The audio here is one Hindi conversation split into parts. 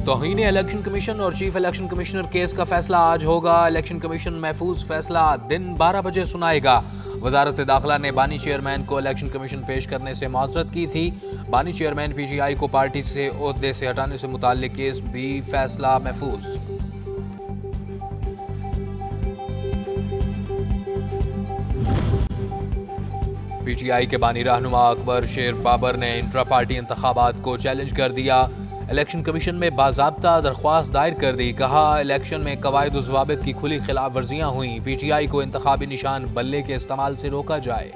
तौहीन इलेक्शन कमीशन और चीफ इलेक्शन कमिश्नर केस का फैसला आज होगा। इलेक्शन कमीशन महफूज फैसला दिन 12 बजे सुनाएगा। वजारत दाखिला ने बानी चेयरमैन को इलेक्शन कमीशन पेश करने से माजरत की थी। बानी चेयरमैन PTI को पार्टी से ओहदे से हटाने से मुताल्लिक केस भी फैसला महफूज। PTI के बानी रहनुमा अकबर शेर बाबर ने इंट्रा पार्टी इंतखाबात को चैलेंज कर दिया। इलेक्शन कमीशन में बाज़ाब्ता दरख्वास्त दायर कर दी। कहा, इलेक्शन में कवायद व ज़वाबित की खुली खिलाफ वर्जियाँ हुई। PTI को इंतखाबी निशान बल्ले के इस्तेमाल से रोका जाए।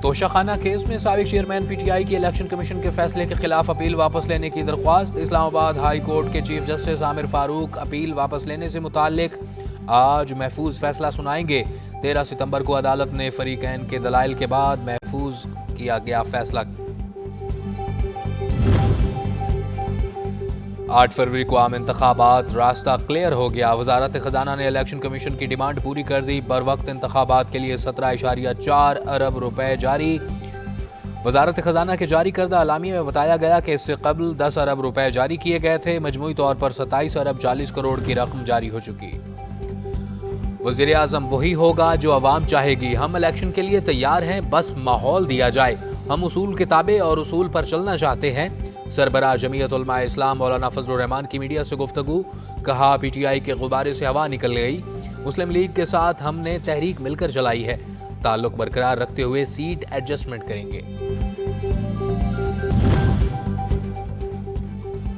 तोशाखाना केस में साबिक चेयरमैन PTI की इलेक्शन कमीशन के फैसले के खिलाफ अपील वापस लेने की दरख्वास्त। इस्लामाबाद हाई कोर्ट के chief justice Aamir Farooq appeal वापस लेने से मुताल्लिक आज महफूज फैसला सुनाएंगे। 13 सितंबर को अदालत ने फरीकैन के दलाइल के बाद महफूज किया गया फैसला। 8 फरवरी को आम इंतखाबात, रास्ता क्लियर हो गया। वजारत खजाना ने इलेक्शन कमीशन की डिमांड पूरी कर दी। बर वक्त इंतखाबात के लिए 17.4 अरब रुपए जारी। वजारत खजाना के जारी करदा अलामी में बताया गया कि इससे कबल 10 अरब रुपए जारी किए गए थे। मजमूई तौर पर 27 अरब 40 करोड़ की रकम जारी हो चुकी। वज़ीर आज़म वही होगा जो अवाम चाहेगी। हम इलेक्शन के लिए तैयार हैं, बस माहौल दिया जाए। हम उसूल किताबें और उसूल पर चलना चाहते हैं। सरबराह जमीयत उलमा इस्लाम मौलाना फजलुर रहमान की मीडिया से गुफ्तगू। कहा, PTI के गुब्बारे से हवा निकल गई। मुस्लिम लीग के साथ हमने तहरीक मिलकर चलाई है। ताल्लुक बरकरार रखते हुए सीट एडजस्टमेंट करेंगे।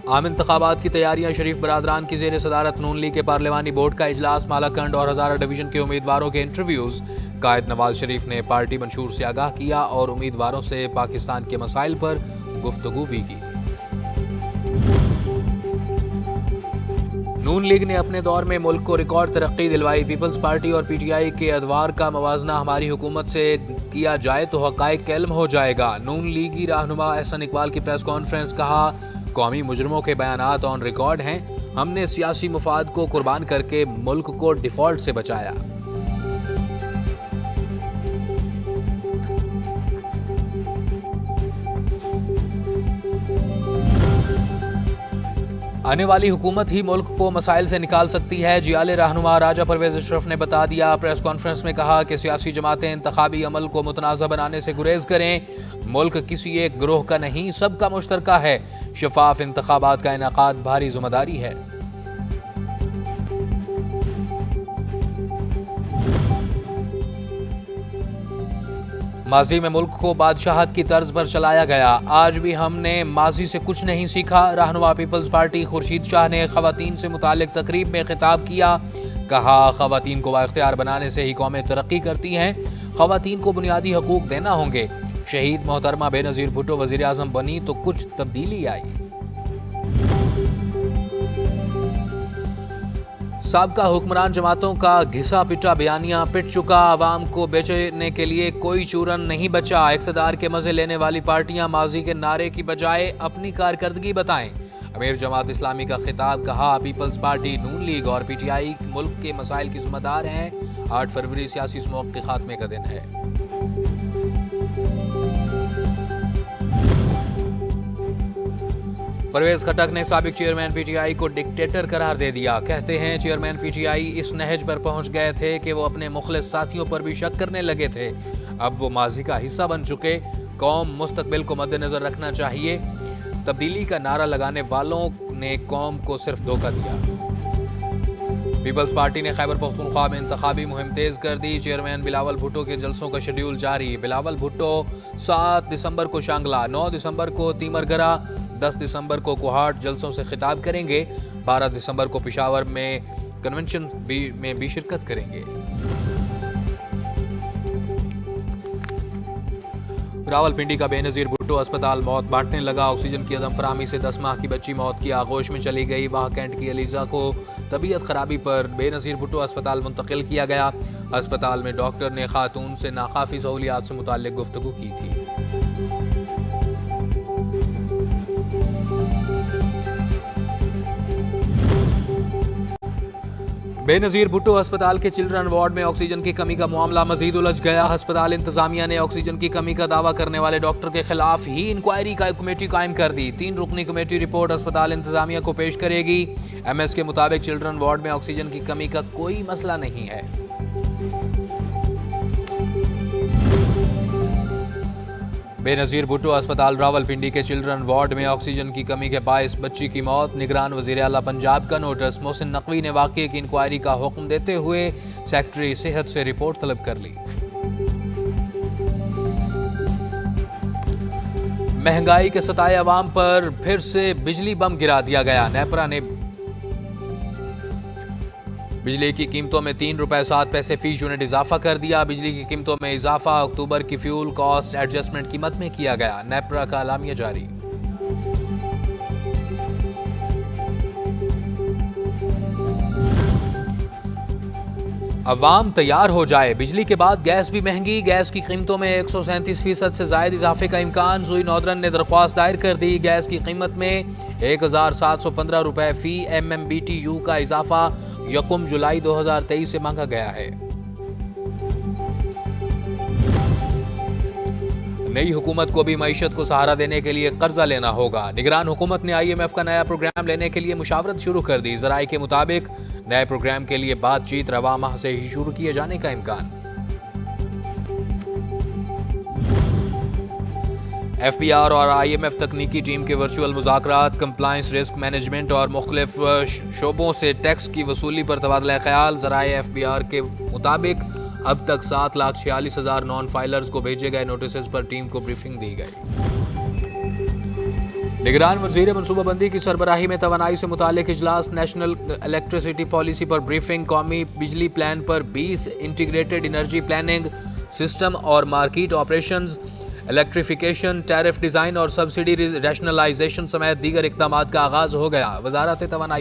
आम इंतखाबात की तैयारियां। शरीफ बरादरान की जेर सदारत नून लीग के पार्लिमानी बोर्ड का इजलास। मालाकंड और हजारा डिवीजन के उम्मीदवारों के इंटरव्यूज। कायद नवाज शरीफ ने पार्टी मंशूर से आगाह किया और उम्मीदवारों से पाकिस्तान के मसाइल पर गुफ्तगू भी की। नून लीग ने अपने दौर में मुल्क को रिकॉर्ड तरक्की दिलवाई। पीपल्स पार्टी और PTI के अदवार का मवाजना हमारी हुकूमत से किया जाए तो हक़ाइक़ का इल्म हो जाएगा। नून लीगी रहनुमा एहसन इकबाल की प्रेस कॉन्फ्रेंस। कहा, कौमी मुजरिमों के बयानात ऑन रिकॉर्ड हैं। हमने सियासी मुफाद को कुर्बान करके मुल्क को डिफॉल्ट से बचाया। आने वाली हुकूमत ही मुल्क को मसाइल से निकाल सकती है। जियाले रहनुमा राजा परवेज अशरफ ने बता दिया। प्रेस कॉन्फ्रेंस में कहा कि सियासी जमातें इंतखाबी अमल को मुतनाज़ा बनाने से गुरेज करें। मुल्क किसी एक ग्रोह का नहीं, सबका मुश्तरका है। शफाफ इंतखाबात का इनाकाद भारी जिम्मेदारी है। माजी में मुल्क को बादशाहत की तर्ज पर चलाया गया। आज भी हमने माजी से कुछ नहीं सीखा। रहनुमा पीपल्स पार्टी खुर्शीद शाह ने खवातीन से मुतालिक तकरीब में खिताब किया। कहा, खवातीन को बाइख्तियार बनाने से ही कौमें तरक्की करती हैं। खवातीन को बुनियादी हकूक देना होंगे। शहीद मोहतरमा बेनज़ीर भुट्टो वज़ीर आज़म बनी तो कुछ तब्दीली आई। साबका हुक्मरान जमातों का घिसा पिटा बयानिया पिट चुका। आवाम को बेचने के लिए कोई चूरन नहीं बचा। इक़्तिदार के मजे लेने वाली पार्टियां माजी के नारे की बजाय अपनी कारकर्दगी बताएं। अमीर जमात इस्लामी का खिताब। कहा, पीपल्स पार्टी, नून लीग और PTI मुल्क के मसाइल की जिम्मेदार हैं। 8 फरवरी सियासी स्मोक के खात्मे का दिन है। परवेज खटक ने साबिक चेयरमैन PTI को डिक्टेटर करार दे दिया। कहते हैं, चेयरमैन PTI इस नहज पर पहुंच गए थे कि वो अपने मुखलिस साथियों पर भी शक करने लगे थे। अब वो माजी का हिस्सा बन चुके। कौम मुस्तकबिल को मद्देनजर रखना चाहिए। तब्दीली का नारा लगाने वालों ने कौम को सिर्फ धोखा दिया। पीपल्स पार्टी ने खैबर पख्तूनख्वा में इंतखाबी मुहिम तेज कर दी। चेयरमैन बिलावल भुट्टो के जलसों का शेड्यूल जारी। बिलावल भुट्टो 7 दिसंबर को शांगला, 9 दिसंबर को तीमरगरा, 10 दिसंबर को कोहाट जलसों से खिताब करेंगे। 12 दिसंबर को पेशावर में कन्वेंशन में भी शिरकत करेंगे। रावलपिंडी का बेनज़ीर भुट्टो अस्पताल मौत बांटने लगा। ऑक्सीजन की अदम फराहमी से 10 माह की बच्ची मौत की आगोश में चली गई। वहाँ कैंट की अलीजा को तबीयत खराबी पर बेनज़ीर भुट्टो अस्पताल मुंतकिल किया गया। अस्पताल में डॉक्टर ने खातून से नाकाफी सहूलियात से मुताल्लिक गुफ्तगू की थी। बेनजीर भुट्टो अस्पताल के चिल्ड्रन वार्ड में ऑक्सीजन की कमी का मामला मजीद उलझ गया। अस्पताल इंतजामिया ने ऑक्सीजन की कमी का दावा करने वाले डॉक्टर के खिलाफ ही इंक्वायरी का कमेटी कायम कर दी। 3 रुकनी कमेटी रिपोर्ट अस्पताल इंतजामिया को पेश करेगी। एमएस के मुताबिक चिल्ड्रन वार्ड में ऑक्सीजन की कमी का कोई मसला नहीं है। बेनजीर भुट्टो अस्पताल रावलपिंडी के चिल्ड्रन वार्ड में ऑक्सीजन की कमी के बायस बच्ची की मौत। निगरान वजीर आला पंजाब का नोटिस। मोहसिन नकवी ने वाकये की इंक्वायरी का हुक्म देते हुए सेक्रेटरी सेहत से रिपोर्ट तलब कर ली। महंगाई के सताए अवाम पर फिर से बिजली बम गिरा दिया गया। नेपरा ने बिजली की कीमतों में 3 रुपए 7 पैसे फी यूनिट इजाफा कर दिया। बिजली की कीमतों में इजाफा अक्टूबर की फ्यूल कॉस्ट एडजस्टमेंट कीमत में किया गया। नेपरा का एलामिया जारी। अवाम तैयार हो जाए, बिजली के बाद गैस भी महंगी। गैस की कीमतों में 137% से जायद इजाफे का इम्कान। सुई नॉर्दर्न ने दरख्वास्त दायर कर दी। गैस की कीमत में 1715 रुपए फी MMBTU का इजाफा 1 जुलाई 2023 से मांगा गया है। नई हुकूमत को भी मईशत को सहारा देने के लिए कर्जा लेना होगा। निगरान हुकूमत ने IMF का नया प्रोग्राम लेने के लिए मुशावरत शुरू कर दी। जराये के मुताबिक नए प्रोग्राम के लिए बातचीत रवा माह से ही शुरू किए जाने का इम्कान। FBR और IMF तकनीकी टीम के वर्चुअल मुज़ाकरात। कंप्लायंस, रिस्क मैनेजमेंट और मुख्तलिफ शोबों से टैक्स की वसूली पर तबादला ख्याल। ज़राए FBR के मुताबिक अब तक 7,46,000 नॉन फाइलर्स को भेजे गए नोटिस पर टीम को ब्रीफिंग दी गई। निगरान वज़ीर मनसूबाबंदी की सरबराही में तवानाई से मुतालिक इजलास। नेशनल इलेक्ट्रिसिटी पॉलिसी पर ब्रीफिंग। कौमी बिजली प्लान पर 20 इंटीग्रेटेड एनर्जी प्लानिंग सिस्टम और market operations, electrification, tariff design और सब्सिडी रैशनलाइजेशन समेत दीगर इक़दामात का आगाज हो गया। वजारत तवानाई